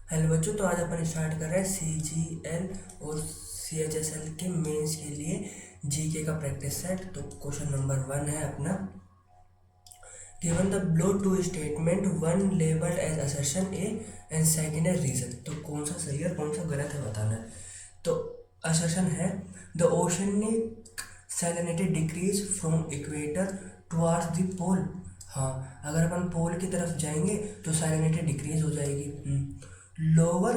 Hello बच्चों, तो आज अपन स्टार्ट कर रहे हैं CGL और CHSL के मेंस के लिए जीके का प्रैक्टिस सेट। तो क्वेश्चन नंबर 1 है अपना, given the below two statement, one labelled as assertion A and second as reason. तो कौन सा सही है कौन सा गलत है बताना है। तो असर्शन है the oceanic salinity decreases from equator towards the pole. हाँ, अगर अपन पोल की तरफ जाएंगे तो सैलिनिटी डिक्रीज हो जाएगी। Lower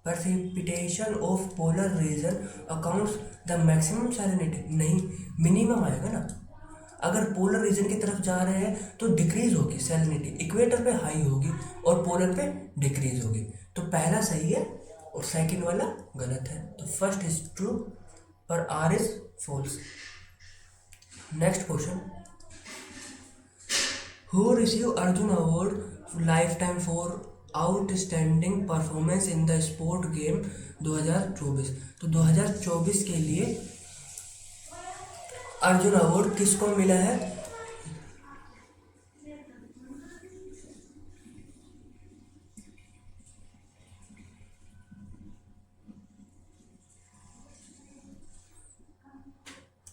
precipitation of polar region accounts the maximum salinity, नहीं मिनिमम आएगा ना। अगर पोलर रीजन की तरफ जा रहे हैं तो डिक्रीज होगी सैलिनिटी, इक्वेटर पे हाई होगी और पोलर पे डिक्रीज होगी। तो पहला सही है और सेकंड वाला गलत है। तो फर्स्ट इज ट्रू पर R is false. Next question, who receive Arjun award life time for outstanding performance in the sport game 2024। तो 2024 के लिए अर्जुन अवार्ड किसको मिला है?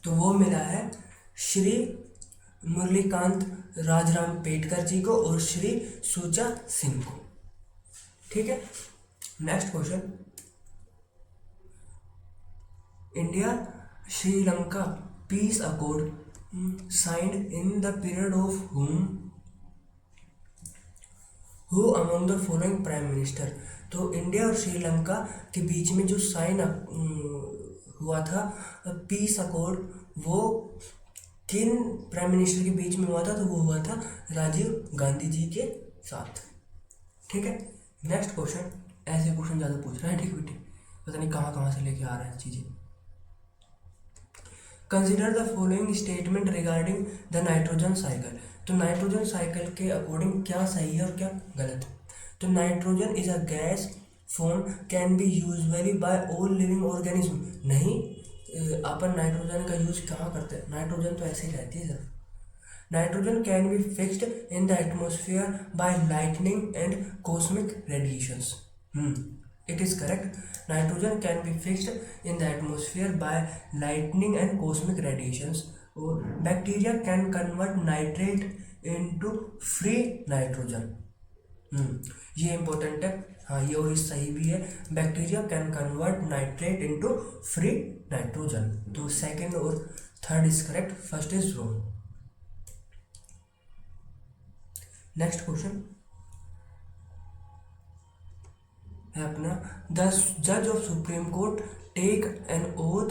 तो वो मिला है श्री मुरलीकांत राजराम पेटकर जी को और श्री सुचा सिंह को। ठीक है। Next question, India Sri Lanka peace accord signed in the period of who among the following prime minister. तो इंडिया और श्रीलंका के बीच में जो साइन हुआ था पीस अकॉर्ड, वो किन प्राइम मिनिस्टर के बीच में हुआ था? तो वो हुआ था राजीव गांधी जी के साथ। ठीक है। नेक्स्ट क्वेश्चन, ऐसे क्वेश्चन ज़्यादा पूछ रहा है, ठीक बेटे, पता नहीं कहाँ कहाँ से लेके आ रहा है चीज़ें। Consider the following statement regarding the nitrogen cycle. तो नाइट्रोजन साइकिल के अकॉर्डिंग क्या सही है और क्या गलत है? तो nitrogen is a gas form can be usually by all living organism. नहीं, अपन नाइट्रोजन का यूज कहाँ करते हैं? नाइट्रोजन तो ऐसे ही रहती है sir. Nitrogen can be fixed in the atmosphere by lightning and cosmic radiations. It is correct. Nitrogen can be fixed in the atmosphere by lightning and cosmic radiations. और bacteria can convert nitrate into free nitrogen. ये important है। हाँ, ये और सही भी है। Bacteria can convert nitrate into free nitrogen. तो सेकंड और third is correct, first is wrong. Next question है अपना, द जज of supreme court take an oath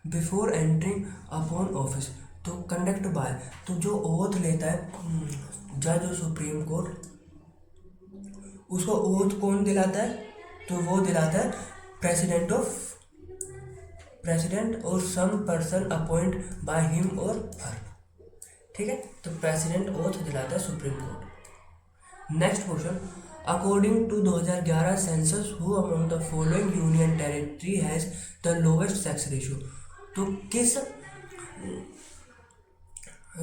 before entering upon office. तो कंडक्ट बाय, तो जो ओथ लेता है जज ऑफ सुप्रीम कोर्ट, उसको ओथ कौन दिलाता है? तो वो दिलाता है प्रेसिडेंट और some person appoint by him और हर। ठीक है। तो प्रेसिडेंट ओथ दिलाता है supreme court. Next question, according to 2011 census who among the following union territory has the lowest sex ratio. तो किस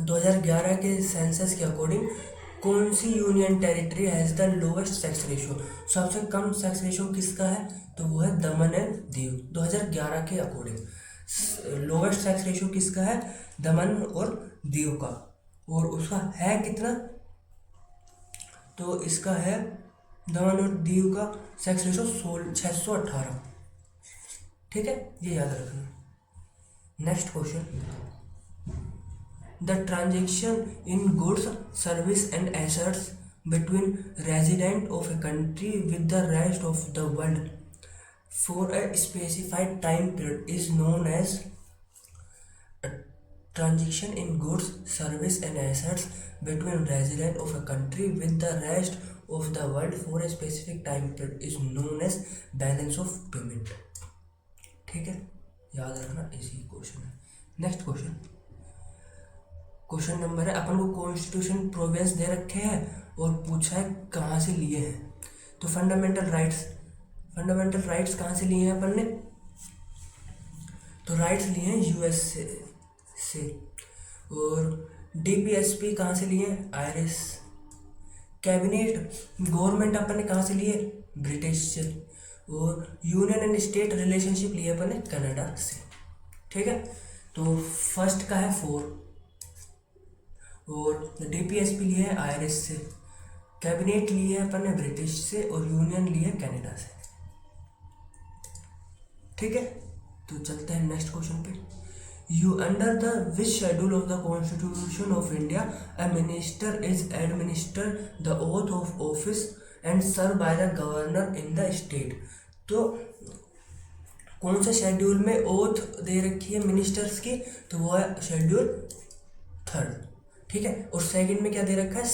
2011 के सेंसस के अकॉर्डिंग कौन सी union territory has the lowest sex ratio? सबसे कम सेक्स रेशियो किसका है? तो वो है दमन एंड दीव। 2011 के अकॉर्डिंग लोवेस्ट सेक्स रेशियो किसका है? दमन और दीव का। और उसका है कितना? तो इसका है दमन और दीव का सेक्स रेशियो 618। ठीक है, ये याद रखना। Next question, the transaction in goods service and assets between resident of a country with the rest of the world for a specified time period is known as transaction in goods, service and assets between resident of a country with the rest of the world for a specific time period is known as balance of payment। ठीक है, याद रखना, इसी question है। Next question, question number है, अपन को constitution provisions दे रखे हैं और पूछा है कहाँ से लिए हैं। तो फंडामेंटल राइट्स कहाँ से लिए हैं अपन ने? तो राइट्स लिए हैं यूएस से। और डीपीएसपी कहाँ से लिए हैं? आयरिस कैबिनेट गवर्नमेंट अपन ने कहाँ से लिए, ब्रिटिश से। और यूनियन एंड स्टेट रिलेशनशिप लिए अपन ने कनाडा से। ठीक है, तो फर्स्ट का है 4, और डीपीएसपी लिए है आयरिश से, कैबिनेट लिए है अपन ने ब्रिटिश से, और यूनियन लिए कनाडा से। ठीक है, तो चलते हैं नेक्स्ट क्वेश्चन पे। You under the which schedule of the constitution of India a minister is administer the oath of office and serve by the governor in the state. तो कौन से शेड्यूल में ओथ दे रखी है मिनिस्टर्स की, तो वो है शेड्यूल 3। ठीक है, और सेकंड में क्या दे रखा है,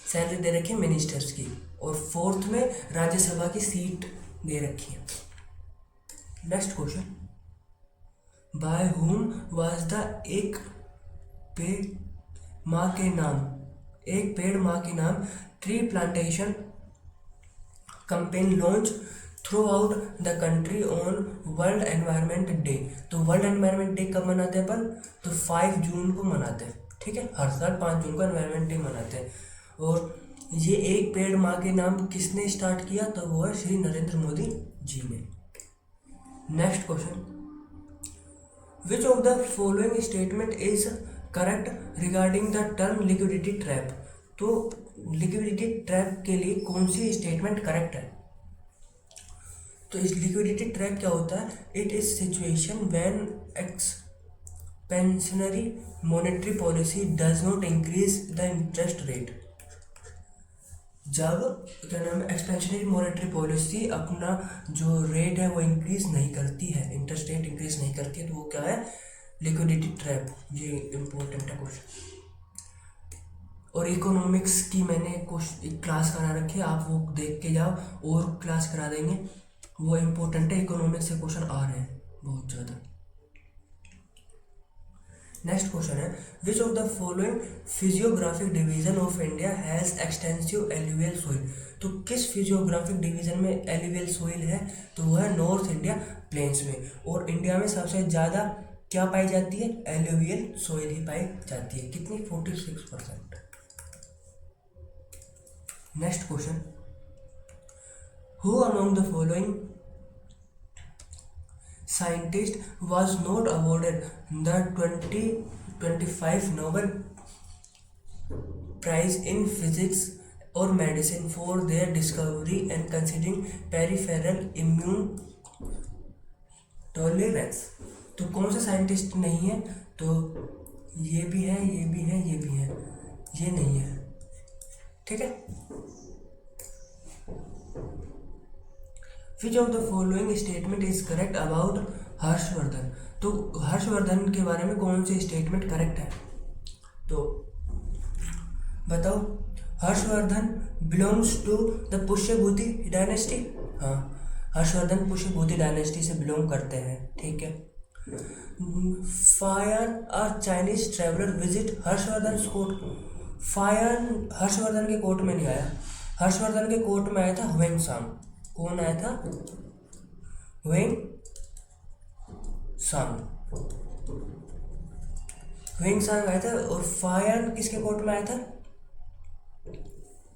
सैलरी दे रखी है मिनिस्टर्स की, और फोर्थ में राज्यसभा की सीट दे रखी है। Next question, by whom was the एक पेड़ माँ के नाम tree plantation campaign launch through out the country on world environment day. तो वर्ल्ड एनवायरनमेंट डे कब मनाते हैं अपन, तो 5 जून को मनाते हैं। ठीक है, हर साल 5 जून को एनवायरनमेंट डे मनाते हैं। और ये एक पेड़ माँ के नाम किसने स्टार्ट किया, तो वो है श्री नरेंद्र मोदी जी ने। Next question, which of the following statement is correct regarding the term liquidity trap. तो लिक्विडिटी ट्रैप के लिए कौन सी स्टेटमेंट करेक्ट है, तो इस लिक्विडिटी ट्रैप क्या होता है, it is situation when expansionary monetary policy does not increase the interest rate. जब क्या नाम है, एक्सपेंशनरी मॉनेटरी पॉलिसी अपना जो रेट है वो इंक्रीज नहीं करती है, इंटरेस्ट रेट इंक्रीज नहीं करती है, तो वो क्या है, लिक्विडिटी ट्रैप। ये इम्पोर्टेंट है क्वेश्चन। और इकोनॉमिक्स की मैंने एक क्लास करा रखी है, आप वो देख के जाओ, और क्लास करा देंगे, वो इम्पोर्टेंट है। इकोनॉमिक्स से क्वेश्चन आ रहे हैं बहुत ज़्यादा। नेक्स्ट क्वेश्चन है, विच of the following physiographic division of India has extensive alluvial soil. तो किस फिजियोग्राफिक डिवीजन में एलुवियल सोइल है, तो वो है नॉर्थ इंडिया प्लेन्स में। और इंडिया में सबसे ज़्यादा क्या पाई जाती है, एलुवियल सोइल ही पाई जाती है। कितनी, 46%। Next question, who among the following scientist was not awarded the 2025 Nobel Prize in Physics or Medicine for their discovery and considering peripheral immune tolerance। तो कौन सा साइंटिस्ट नहीं है, तो ये भी है, ये भी है, ये भी है, ये नहीं है। ठीक है, विच of the following statement is correct about Harshvardhan. तो हर्षवर्धन के बारे में कौन सी स्टेटमेंट करेक्ट है, तो बताओ। Harshavardhana belongs to the Pushyabhuti dynasty. हाँ, हर्षवर्धन पुष्यभूति डायनेस्टी से बिलोंग करते हैं। ठीक है, Fahien a Chinese traveller visit Harshavardhana court. Fahien Harshavardhana के कोर्ट में नहीं आया, हर्षवर्धन के कोर्ट में आया था ह्वेंसांग। कौन आया था, ह्वेंसांग आया था। और फायन किसके कोर्ट में आया था,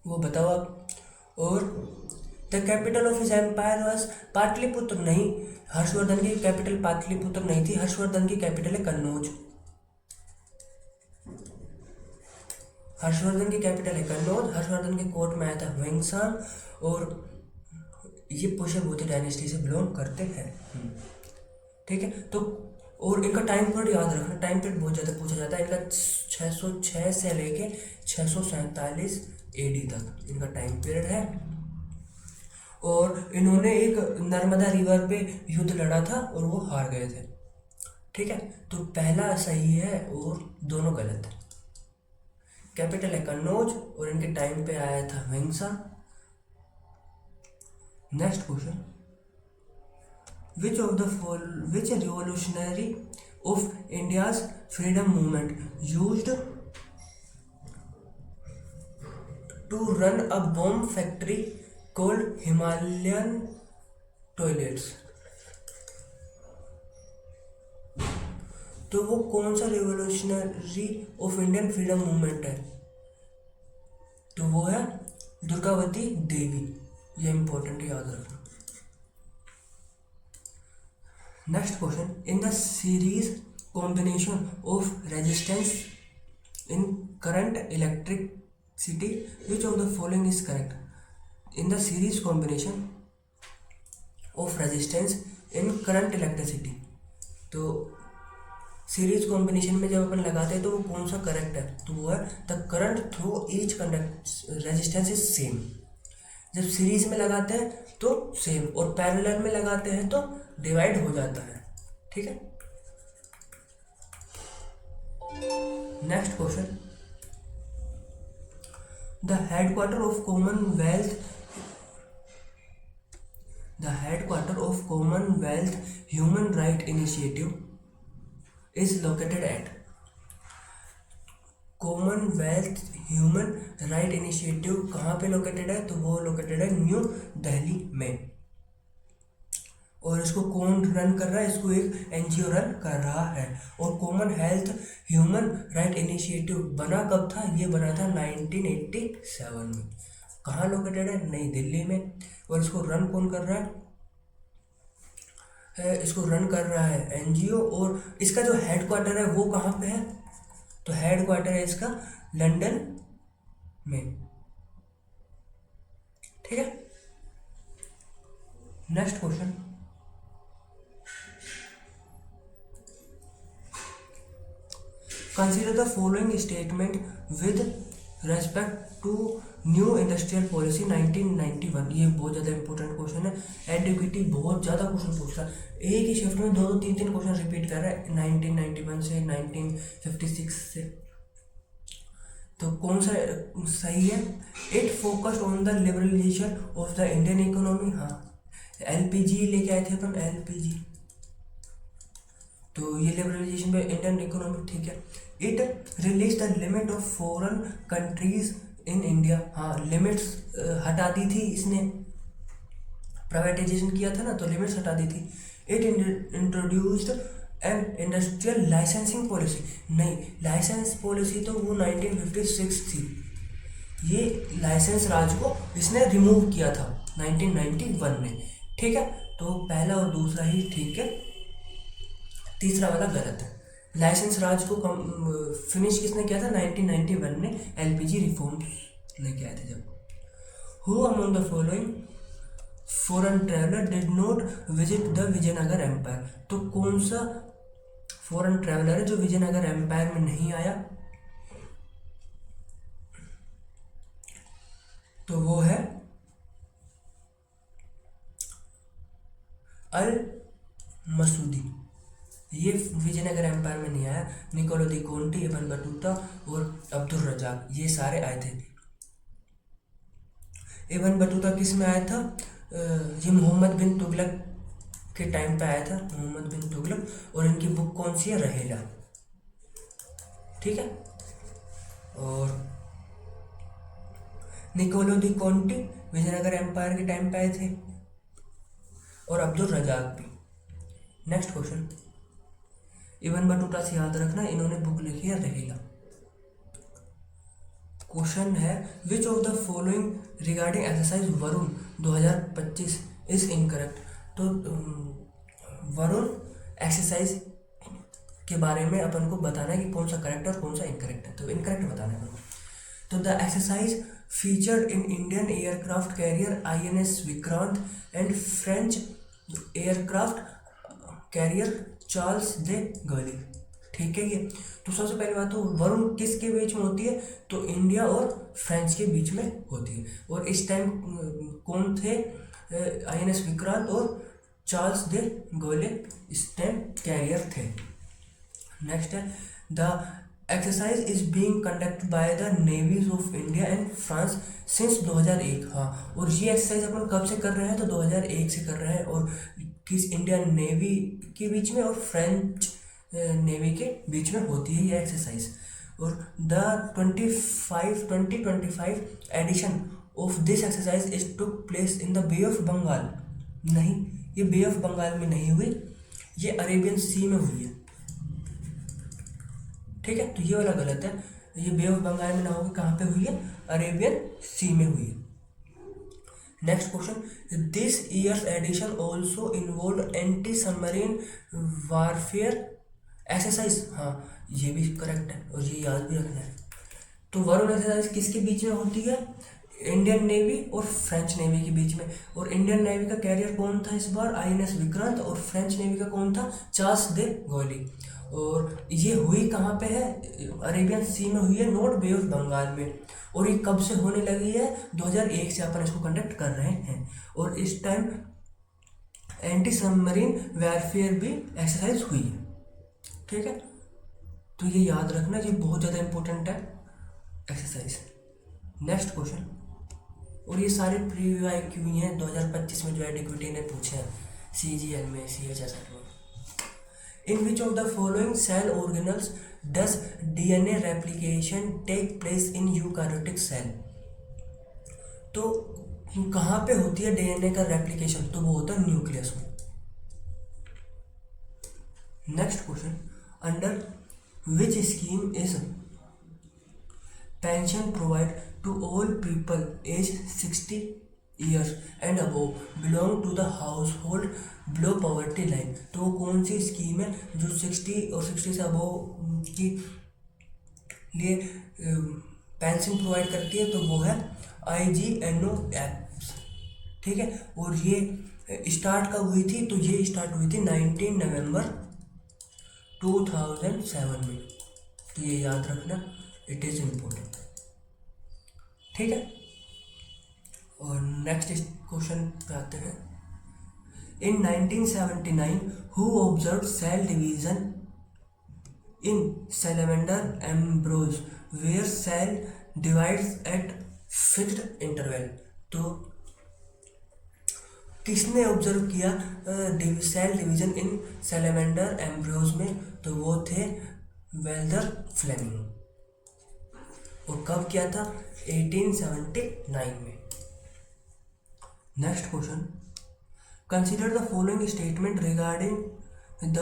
वो बताओ आप। और the capital of his empire was Pataliputra. नहीं, हर्षवर्धन की कैपिटल पाटलिपुत्र नहीं थी, हर्षवर्धन की कैपिटल है कन्नौज। हर्षवर्धन की कैपिटल है कन्नौज। हर्षवर्धन के कोर्ट में आया था ह्वेंसांग, और ये पुष्यभूति डायनेस्टी से बिलोंग करते हैं। ठीक है, तो और इनका टाइम पीरियड याद रखना, टाइम पीरियड बहुत ज़्यादा पूछा जाता है। इनका 606 से लेके 647 AD तक इनका टाइम पीरियड है। और इन्होंने एक नर्मदा रिवर पे युद्ध लड़ा था और वो हार गए थे। ठीक है, तो पहला सही है और दोनों गलत है। कैपिटल है कन्नौज और इनके टाइम पे आया था Hiuen Tsang. Next question, which revolutionary of India's freedom movement used to run a bomb factory called Himalayan toilets। तो वो कौन सा revolutionary of Indian freedom movement है, तो वो है दुर्गावती देवी, ये इंपॉर्टेंट याद रखना। Next question, in the series combination of resistance in current electricity which of the following is correct. In the series combination of resistance in current electricity, तो series combination में जब अपन लगाते हैं तो वो कौन सा करेक्ट है, तो वो है the current through each resistance is same. जब सीरीज में लगाते हैं तो सेम, और पैरेलल में लगाते हैं तो डिवाइड हो जाता है। ठीक है। Next question, the headquarter of Commonwealth human right initiative is located at। Commonwealth human right initiative कहाँ पे लोकेटेड है, तो वो लोकेटेड है न्यू दिल्ली में। और इसको कौन रन कर रहा है, इसको एक एनजीओ रन कर रहा है। और common health human right initiative बना कब था, ये बना था 1987 में। कहाँ लोकेटेड है, नई दिल्ली में। और इसको रन कौन कर रहा है, इसको रन कर रहा है एनजीओ। और इसका जो हेडक्वार्टर है वो कहाँ पे है, तो हेडक्वार्टर है इसका लंदन में। ठीक है। Next question, consider the following statement with respect to new industrial policy 1991। ये बहुत ज़्यादा इंपॉर्टेंट क्वेश्चन है, एडुकेटी बहुत ज़्यादा क्वेश्चन पूछता है, एक ही शिफ्ट में दो तीन क्वेश्चन रिपीट कर रहा है 1991 से 1956 से। तो कौन सा सही है, it focused on the liberalisation of the Indian economy. हाँ, एलपीजी लेके आए थे अपन, एलपीजी, तो ये लिबरलाइजेशन पे इंडियन इकोनॉमी। ठीक है। It release the limit of foreign countries in India. हाँ, लिमिट्स हटा दी थी इसने, प्राइवेटाइजेशन किया था ना, तो लिमिट्स हटा दी थी। It introduced an industrial licensing policy. नहीं, लाइसेंस पॉलिसी तो वो 1956 थी, ये लाइसेंस राज को इसने रिमूव किया था 1991 में। ठीक है। तो पहला और दूसरा ही ठीक है, तीसरा वाला गलत है। लाइसेंस राज को फिनिश किसने किया था, 1991 में एलपीजी रिफॉर्म्स लेके आए थे जब। Who among the following foreign traveller did not visit the Vijayanagara empire. तो कौन सा फॉरेन ट्रैवलर है जो विजयनगर एम्पायर में नहीं आया, तो वो है अल मसूदी। ये विजयनगर एम्पायर में नहीं आया। निकोलो दी कोंटी, इब्न बतूता और अब्दुल रजाक, ये सारे आए थे। इब्न बतूता किस में आया था, ये मोहम्मद बिन तुगलक के टाइम पे आया था, मोहम्मद बिन तुगलक। और इनकी बुक कौन सी है, रहेला। ठीक है। और निकोलो दी कोंटी विजयनगर एम्पायर के टाइम पे आए थे, और अब्दुल रजाक भी। नेक्स्ट क्वेश्चन, इब्न बतूता से याद रखना, इन्होंने बुक लिखी है रहेला। क्वेश्चन है, विच of the following regarding exercise Varun 2025 is incorrect. तो वरुण एक्सरसाइज के बारे में अपन को बताना है कि कौन सा करेक्ट है और कौन सा इनकरेक्ट है। तो इनकरेक्ट बताना है अपन को। तो the exercise featured in Indian aircraft carrier INS Vikrant and French aircraft carrier Charles de Gaulle. ठीक है। ये तो सबसे पहली बात, तो वरुण किसके बीच में होती है, तो इंडिया और फ्रांस के बीच में होती है। और इस टाइम कौन थे, INS विक्रांत और चार्ल्स दे गॉले इस टाइम कैरियर थे। नेक्स्ट है, the exercise is being conducted by the navies of India and France since 2001। हाँ, और ये एक्सरसाइज अपन कब से कर रहे हैं, तो 2001 से कर रहे हैं। और किस इंडियन नेवी के बीच में और फ्रेंच नेवी के बीच में होती है ये एक्सरसाइज। और the 2025 edition of this exercise is took place in the bay of Bengal. नहीं, ये बे ऑफ बंगाल में नहीं हुई, ये अरेबियन सी में हुई है। ठीक है। तो ये वाला गलत है, ये बे ऑफ बंगाल में ना होगी, कहाँ पे हुई है, अरेबियन सी में हुई। Next question, this year's edition also involve anti submarine warfare exercise. हाँ, ये भी करेक्ट है और ये याद भी रखना है। तो वरुण एक्सरसाइज किसके बीच में होती है? इंडियन नेवी और फ्रेंच नेवी के बीच में। और इंडियन नेवी का कैरियर कौन था इस बार? आईएनएस विक्रांत। और फ्रेंच नेवी का कौन था? Charles de गॉली। और ये हुई कहाँ पे है? अरेबियन सी में हुई है, नॉर्थ बे ऑफ बंगाल में। और ये कब से होने लगी है? 2001 से अपन इसको कंडक्ट कर रहे हैं। और इस टाइम एंटी सबमरीन वारफेयर भी एक्सरसाइज हुई है। ठीक है, तो ये याद रखना, ये बहुत ज़्यादा इंपॉर्टेंट है एक्सरसाइज। नेक्स्ट क्वेश्चन, और ये सारे प्रीवियस IQ ही हैं 2025 में जो एडिक्विटी ने पूछे हैं CGL में, CHSL में। In which of the following cell organelles does DNA replication take place in eukaryotic cell? तो कहाँ पे होती है DNA का रेप्लिकेशन? तो वो होता है न्यूक्लियस में। Next question, under which scheme is pension provide to all people age 60 years and above belong to the household below poverty line? तो वो कौन सी स्कीम है जो 60 और 60 से अबोव की लिए पेंशन प्रोवाइड करती है? तो वो है IGNOAPS। ठीक है, और ये स्टार्ट कब हुई थी? तो ये स्टार्ट हुई थी 19 नवंबर 2007 में। तो ये याद रखना, इट इज़ इम्पोर्टेंट। ठीक है, और नेक्स्ट क्वेश्चन पे आते हैं। In 1979 who observe cell division in salamander embryos where cell divides at fixed interval? तो किसने ऑब्जर्व किया cell division in salamander embryos में? तो वो थे वेल्दर फ्लेमिंग। और कब किया था? 1879 में। Next question, consider the following statement regarding the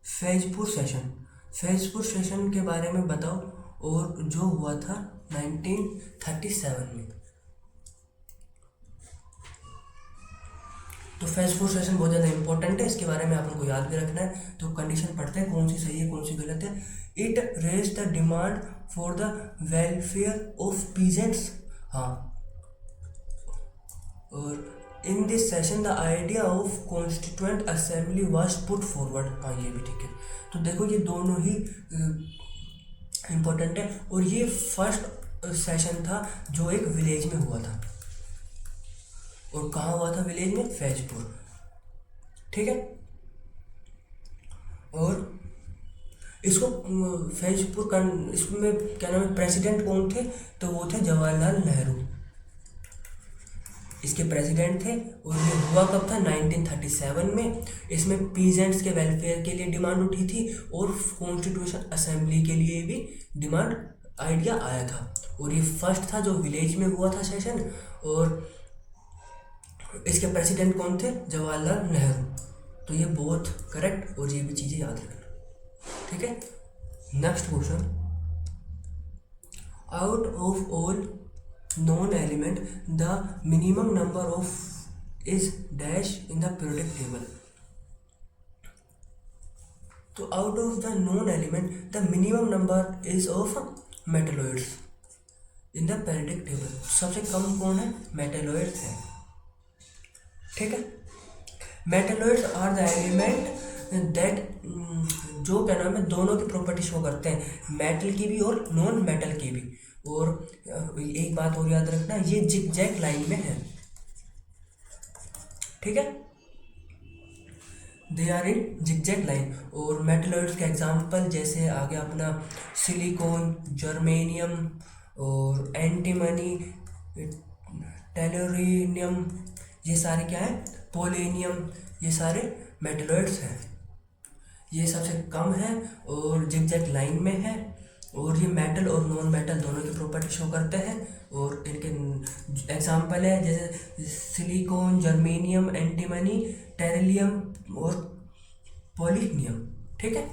Faizpur session. Faizpur session के बारे में बताओ, और जो हुआ था 1937 में। तो फैजपुर सेशन बहुत ज़्यादा इंपॉर्टेंट है, इसके बारे में अपन को याद भी रखना है। तो कंडीशन पढ़ते हैं, कौन सी सही है कौन सी गलत है। It raise the demand for the welfare of peasants. हाँ, और in this session the idea of constituent assembly was put forward. हाँ, ये भी ठीक है। तो देखो, ये दोनों ही इम्पोर्टेंट है। और ये फर्स्ट सेशन था जो एक विलेज में हुआ था। और कहाँ हुआ था विलेज में? फैजपुर। ठीक है, और इसको फैजपुर का इसमें क्या नाम है, प्रेसिडेंट कौन थे? तो वो थे जवाहरलाल नेहरू, इसके प्रेसिडेंट थे। और ये हुआ कब था? 1937 में। इसमें पीजेंट्स के वेलफेयर के लिए डिमांड उठी थी और कॉन्स्टिट्यूशन असेंबली के लिए भी डिमांड आइडिया आया था। और ये फर्स्ट था जो विलेज में हुआ था सेशन। और इसके प्रेसिडेंट कौन थे? जवाहरलाल नेहरू। तो ये बहुत करेक्ट, और ये भी चीज़ें याद रखना। ठीक है, next question, out of all known element the minimum number of is dash in the periodic table? तो out of the known element the minimum number is of metalloids in the periodic table. सबसे कम कौन है? Metalloids है। ठीक है, metalloids are the element that जो क्या नाम है दोनों की प्रॉपर्टी शो करते हैं, मेटल की भी और नॉन मेटल की भी। और एक बात और याद रखना, ये जिगजैग लाइन में है। ठीक है, they are in zigzag line. और मेटलॉइड्स के एग्जांपल जैसे आ गया अपना सिलिकॉन, जर्मेनियम और एंटीमनी, टेलोरिनियम, ये सारे क्या है? पोलेनियम, ये सारे मेटलॉइड्स हैं। ये सबसे कम है और जिगजैग लाइन में है। और ये मेटल और नॉन मेटल दोनों की प्रॉपर्टी शो करते हैं। और इनके एग्जांपल है जैसे सिलिकॉन, जर्मेनियम, एंटीमनी, टेरिलियम और पोलिनियम। ठीक है,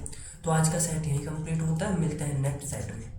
तो आज का सेट यही कंप्लीट होता है। मिलते हैं नेक्स्ट सेट में।